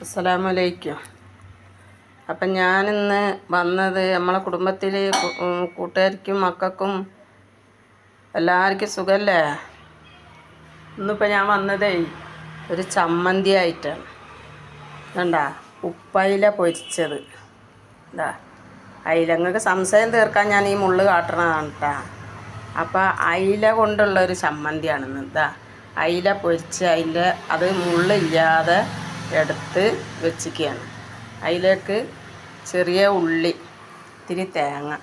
അസ്സലാമലൈക്കും. അപ്പം ഞാനിന്ന് വന്നത് നമ്മളെ കുടുംബത്തിൽ കൂട്ടുകാർക്കും മക്കൾക്കും എല്ലാവർക്കും സുഖമല്ലേ? ഇന്നിപ്പോൾ ഞാൻ വന്നതേ ഒരു ചമ്മന്തി ആയിട്ടാണ്. എന്താ ഉപ്പയില പൊരിച്ചത്. എന്താ അയിലങ്ങൾക്ക് സംശയം തീർക്കാൻ ഞാൻ ഈ മുള്ള് കാട്ടണതാണ് കേട്ടോ. അപ്പോൾ അയില കൊണ്ടുള്ളൊരു ചമ്മന്തിയാണെന്ന്. എന്താ അയില പൊരിച്ച് അത് മുള്ളില്ലാതെ എടുത്ത് വെച്ചിരിക്കുകയാണ്. അതിലേക്ക് ചെറിയ ഉള്ളി, ഇത്തിരി തേങ്ങ,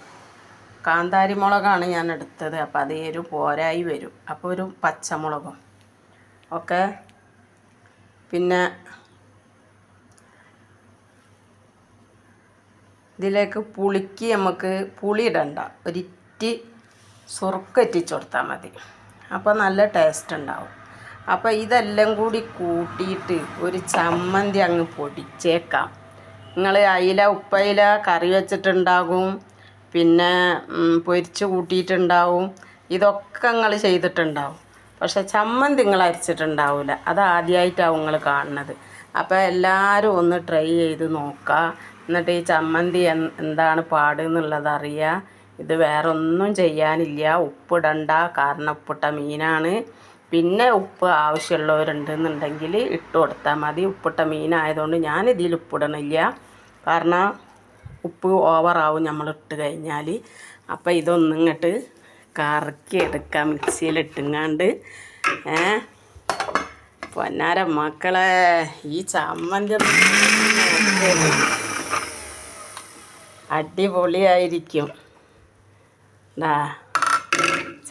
കാന്താരി മുളകാണ് ഞാൻ എടുത്തത്. അപ്പോൾ അത് എരിവ് പോരായി വരും. അപ്പോൾ ഒരു പച്ചമുളകും ഒക്കെ. പിന്നെ ഇതിലേക്ക് പുളിക്ക് നമുക്ക് പുളി ഇടണ്ട, ഒരിറ്റി സുറുക്ക ഇറ്റിച്ച് കൊടുത്താൽ മതി. അപ്പോൾ നല്ല ടേസ്റ്റ് ഉണ്ടാവും. അപ്പോൾ ഇതെല്ലാം കൂടി കൂട്ടിയിട്ട് ഒരു ചമ്മന്തി അങ്ങ് പൊടിച്ചേക്കാം. നിങ്ങൾ അയില ഉപ്പയില കറി വെച്ചിട്ടുണ്ടാകും, പിന്നെ പൊരിച്ച് കൂട്ടിയിട്ടുണ്ടാവും, ഇതൊക്കെ നിങ്ങൾ ചെയ്തിട്ടുണ്ടാവും. പക്ഷെ ചമ്മന്തി നിങ്ങൾ അരച്ചിട്ടുണ്ടാവില്ല. അത് ആദ്യമായിട്ടാവും നിങ്ങൾ കാണുന്നത്. അപ്പോൾ എല്ലാവരും ഒന്ന് ട്രൈ ചെയ്ത് നോക്കുക. എന്നിട്ട് ഈ ചമ്മന്തി എന്താണ് പാട് എന്നുള്ളത് അറിയുക. ഇത് വേറെ ഒന്നും ചെയ്യാനില്ല. ഉപ്പിടണ്ട, കാരണം ഉപ്പിട്ട മീനാണ്. പിന്നെ ഉപ്പ് ആവശ്യമുള്ളവരുണ്ടെന്നുണ്ടെങ്കിൽ ഇട്ട് കൊടുത്താൽ മതി. ഉപ്പിട്ട മീനായതുകൊണ്ട് ഞാനിതിൽ ഉപ്പിടണില്ല, കാരണം ഉപ്പ് ഓവറാവും നമ്മളിട്ട് കഴിഞ്ഞാൽ. അപ്പോൾ ഇതൊന്നും ഇങ്ങോട്ട് കറക്കി എടുക്കാം മിക്സിയിലിട്ടുങ്ങാണ്ട്. പൊന്നാര മക്കളെ, ഈ ചമ്മന്തി അടിപൊളിയായിരിക്കും.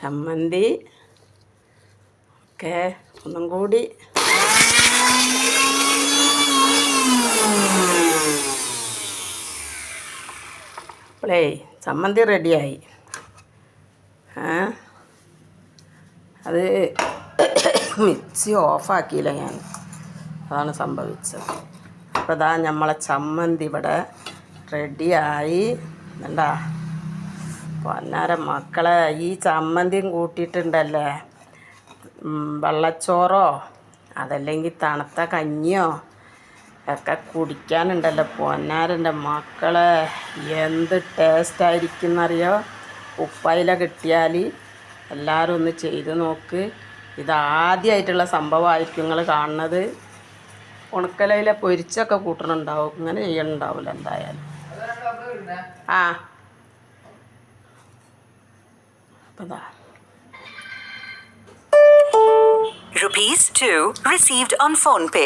ചമ്മന്തി ഒക്കെ ഒന്നും കൂടി അപ്പോളേ ചമ്മന്തി റെഡിയായി. അത് മിക്സി ഓഫാക്കിയില്ല ഞാൻ, അതാണ് സംഭവിച്ചത്. അപ്പോൾ ഇതാ നമ്മളെ ചമ്മന്തി ഇവിടെ റെഡിയായി. എന്താ പൊന്നാര മക്കളെ, ഈ ചമ്മന്തിയും കൂട്ടിയിട്ടുണ്ടല്ലേ വെള്ളച്ചോറോ അതല്ലെങ്കിൽ തണുത്ത കഞ്ഞിയോ ഒക്കെ കുടിക്കാനുണ്ടല്ലോ പൊന്നാരൻ്റെ മക്കളെ. എന്ത് ടേസ്റ്റായിരിക്കും എന്നറിയോ? ഉപ്പയില കിട്ടിയാൽ എല്ലാവരും ഒന്ന് ചെയ്ത് നോക്ക്. ഇതാദ്യമായിട്ടുള്ള സംഭവമായിരിക്കും നിങ്ങൾ കാണുന്നത്. ഉണക്കലയില പൊരിച്ചൊക്കെ കൂട്ടണുണ്ടാവും, ഇങ്ങനെ ചെയ്യണുണ്ടാവില്ല എന്തായാലും. അപ്പോൾ ₹2 received on PhonePe.